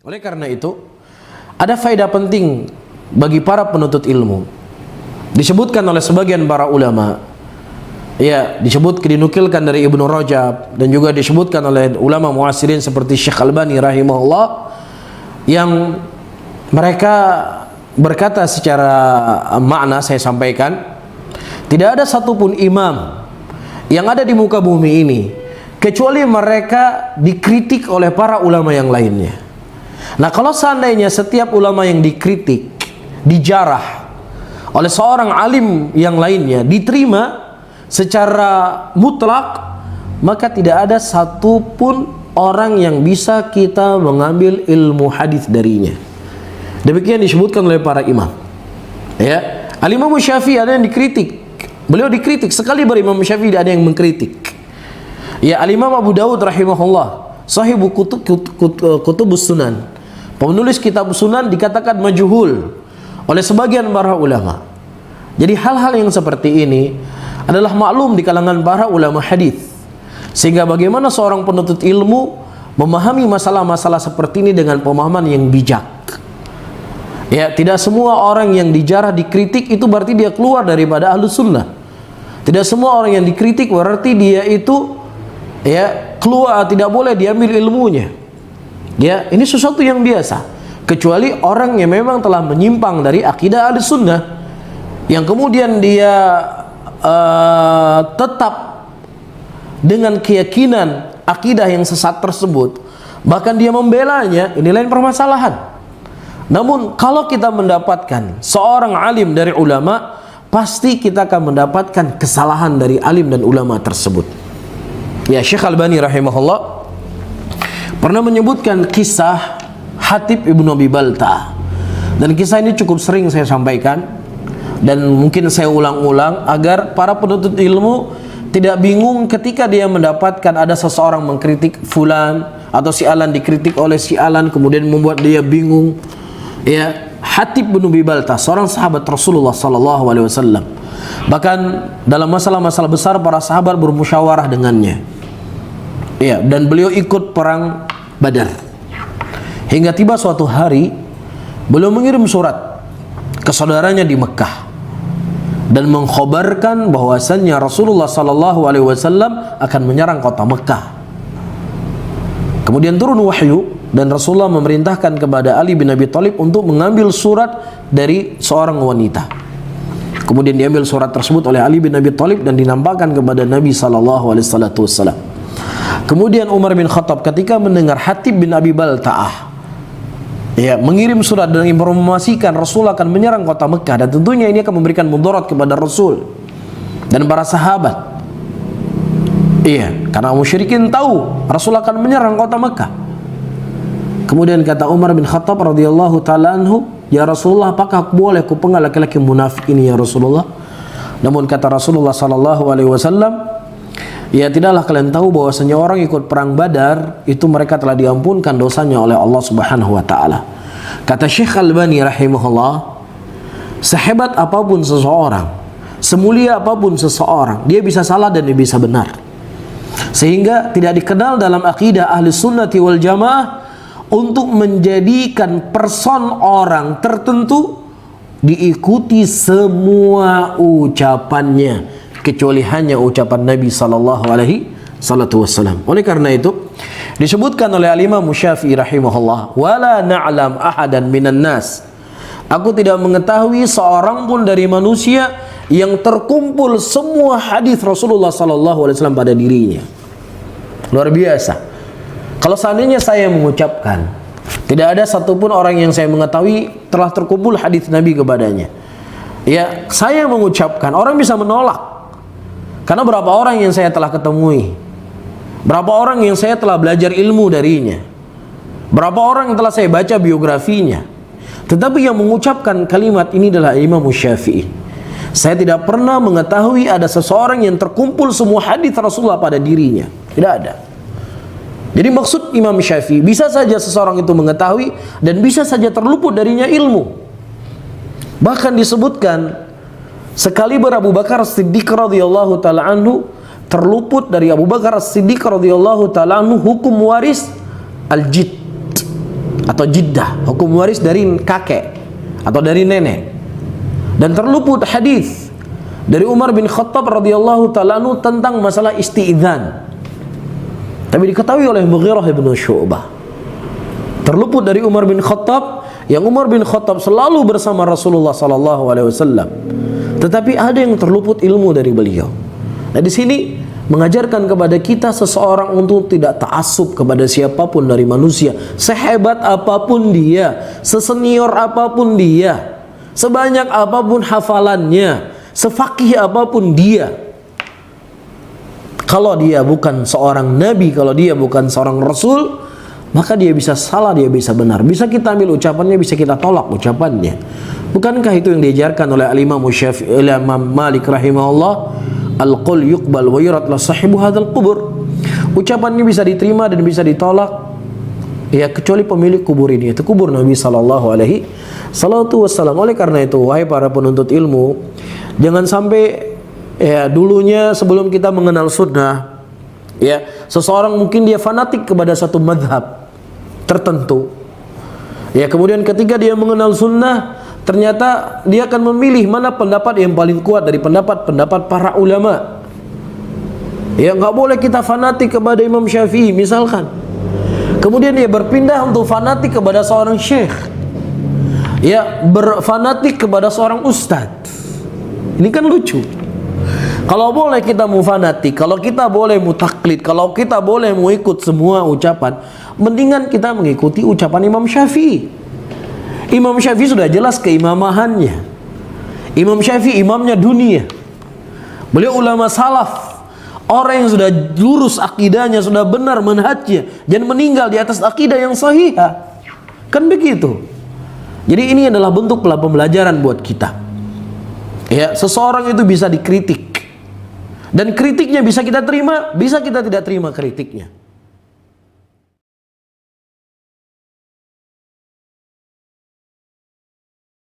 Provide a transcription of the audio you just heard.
Oleh karena itu, ada faedah penting bagi para penuntut ilmu. Disebutkan oleh sebagian para ulama, ya, dinukilkan dari Ibnu Rajab dan juga disebutkan oleh ulama muasirin seperti Syekh Albani rahimahullah, yang mereka berkata secara makna, saya sampaikan, tidak ada satupun imam yang ada di muka bumi ini kecuali mereka dikritik oleh para ulama yang lainnya. Nah, kalau seandainya setiap ulama yang dikritik, dijarah oleh seorang alim yang lainnya diterima secara mutlak, maka tidak ada satupun orang yang bisa kita mengambil ilmu hadis darinya. Demikian disebutkan oleh para imam. Ya, Al-Imam Syafi'i ada yang dikritik. Beliau dikritik sekali, Imam Syafi'i ada yang mengkritik. Ya, Al-Imam Abu Dawud rahimahullah, sahibu kutubus sunan, penulis kitab sunan, dikatakan majhul oleh sebagian para ulama. Jadi hal-hal yang seperti ini adalah maklum di kalangan para ulama hadis. Sehingga bagaimana seorang penuntut ilmu memahami masalah-masalah seperti ini dengan pemahaman yang bijak. Ya, tidak semua orang yang dijarah, dikritik itu berarti dia keluar daripada ahlus sunnah. Tidak semua orang yang dikritik berarti dia itu ya keluar, tidak boleh diambil ilmunya. Ya, ini sesuatu yang biasa. Kecuali orang yang memang telah menyimpang dari akidah ahlus sunnah, yang kemudian dia tetap dengan keyakinan akidah yang sesat tersebut, bahkan dia membelanya, ini lain permasalahan. Namun kalau kita mendapatkan seorang alim dari ulama, pasti kita akan mendapatkan kesalahan dari alim dan ulama tersebut. Ya, Syekh Albani rahimahullah pernah menyebutkan kisah Hatib ibnu Abi Balta'ah, dan kisah ini cukup sering saya sampaikan dan mungkin saya ulang-ulang agar para penuntut ilmu tidak bingung ketika dia mendapatkan ada seseorang mengkritik fulan atau si alan dikritik oleh si alan, kemudian membuat dia bingung. Ya, Hatib bin Abi Balta'ah, seorang sahabat Rasulullah sallallahu alaihi wasallam. Bahkan dalam masalah-masalah besar para sahabat bermusyawarah dengannya. Ya, dan beliau ikut perang Badar. Hingga tiba suatu hari beliau mengirim surat ke saudaranya di Mekah dan mengkhabarkan bahwasannya Rasulullah sallallahu alaihi wasallam akan menyerang kota Mekah. Kemudian turun wahyu dan Rasulullah memerintahkan kepada Ali bin Abi Thalib untuk mengambil surat dari seorang wanita. Kemudian diambil surat tersebut oleh Ali bin Abi Thalib dan dinampakkan kepada Nabi sallallahu alaihi wasallam. Kemudian Umar bin Khattab ketika mendengar Hatib bin Abi Balta'ah ya mengirim surat dan informasikan Rasul akan menyerang kota Mekah, dan tentunya ini akan memberikan mudarat kepada Rasul dan para sahabat. Iya, karena musyrikin tahu Rasul akan menyerang kota Mekah. Kemudian kata Umar bin Khattab radhiyallahu taala anhu, "Ya Rasulullah, apakah boleh kupenggal laki-laki munafik ini ya Rasulullah?" Namun kata Rasulullah sallallahu alaihi wasallam, "Ya, tidaklah kalian tahu bahwasanya orang ikut perang Badar itu mereka telah diampunkan dosanya oleh Allah Subhanahu wa taala." Kata Syekh Albani rahimahullah, sehebat apapun seseorang, semulia apapun seseorang, dia bisa salah dan dia bisa benar. Sehingga tidak dikenal dalam akidah ahli sunnati wal jamaah untuk menjadikan person orang tertentu diikuti semua ucapannya, kecuali hanya ucapan Nabi sallallahu alaihi wasallam. Oleh karena itu disebutkan oleh Al-Imam Syafi'i rahimahullah, "Wala na'lam ahadan minan nas." Aku tidak mengetahui seorang pun dari manusia yang terkumpul semua hadis Rasulullah sallallahu alaihi wasallam pada dirinya. Luar biasa. Kalau seandainya saya mengucapkan, tidak ada satupun orang yang saya mengetahui telah terkumpul hadis Nabi kepadanya. Ya, saya mengucapkan, orang bisa menolak. Karena berapa orang yang saya telah ketemui, berapa orang yang saya telah belajar ilmu darinya, berapa orang yang telah saya baca biografinya. Tetapi yang mengucapkan kalimat ini adalah Imam Syafi'i. Saya tidak pernah mengetahui ada seseorang yang terkumpul semua hadis Rasulullah pada dirinya. Tidak ada. Jadi maksud Imam Syafi'i, bisa saja seseorang itu mengetahui dan bisa saja terluput darinya ilmu. Bahkan disebutkan sekaliber Abu Bakar Siddiq radhiyallahu taala anhu terluput dari Abu Bakar Siddiq radhiyallahu taala anhu hukum waris al-jid. atau jiddah, hukum waris dari kakek atau dari nenek. Dan terluput hadis dari Umar bin Khattab radhiyallahu ta'ala anhu tentang masalah isti'dzan. Tapi diketahui oleh Mughirah bin Syu'bah. Terluput dari Umar bin Khattab, yang Umar bin Khattab selalu bersama Rasulullah sallallahu alaihi wasallam. Tetapi ada yang terluput ilmu dari beliau. Nah, di sini mengajarkan kepada kita seseorang untuk tidak ta'assub kepada siapapun dari manusia, sehebat apapun dia, sesenior apapun dia, sebanyak apapun hafalannya, sefaqih apapun dia. Kalau dia bukan seorang nabi, kalau dia bukan seorang rasul, maka dia bisa salah, dia bisa benar. Bisa kita ambil ucapannya, bisa kita tolak ucapannya. Bukankah itu yang diajarkan oleh Al-Imam Syafi'i, Imam Malik rahimahullah? Al-qul yuqbal wa yurad la sahibu hadzal qubur. Ucapannya bisa diterima dan bisa ditolak, ya kecuali pemilik kubur ini, itu kubur Nabi sallallahu alaihi wasallam. Oleh karena itu, wahai para penuntut ilmu, jangan sampai ya dulunya sebelum kita mengenal sunnah, ya seseorang mungkin dia fanatik kepada satu madhab tertentu, ya kemudian ketika dia mengenal sunnah, ternyata dia akan memilih mana pendapat yang paling kuat dari pendapat-pendapat para ulama. Ya nggak boleh kita fanatik kepada Imam Syafi'i misalkan, kemudian dia berpindah untuk fanatik kepada seorang syekh, ya berfanatik kepada seorang ustadz. Ini kan lucu. Kalau boleh kita mau fanatik, kalau kita boleh mau taklid, kalau kita boleh mau ikut semua ucapan, mendingan kita mengikuti ucapan Imam Syafi'i. Imam Syafi'i sudah jelas keimamahannya. Imam Syafi'i imamnya dunia. Beliau ulama salaf, orang yang sudah lurus akidahnya, sudah benar manhajnya, dan meninggal di atas akidah yang sahihah. Kan begitu. Jadi ini adalah bentuk pembelajaran buat kita. Ya, seseorang itu bisa dikritik. Dan kritiknya bisa kita terima, bisa kita tidak terima kritiknya.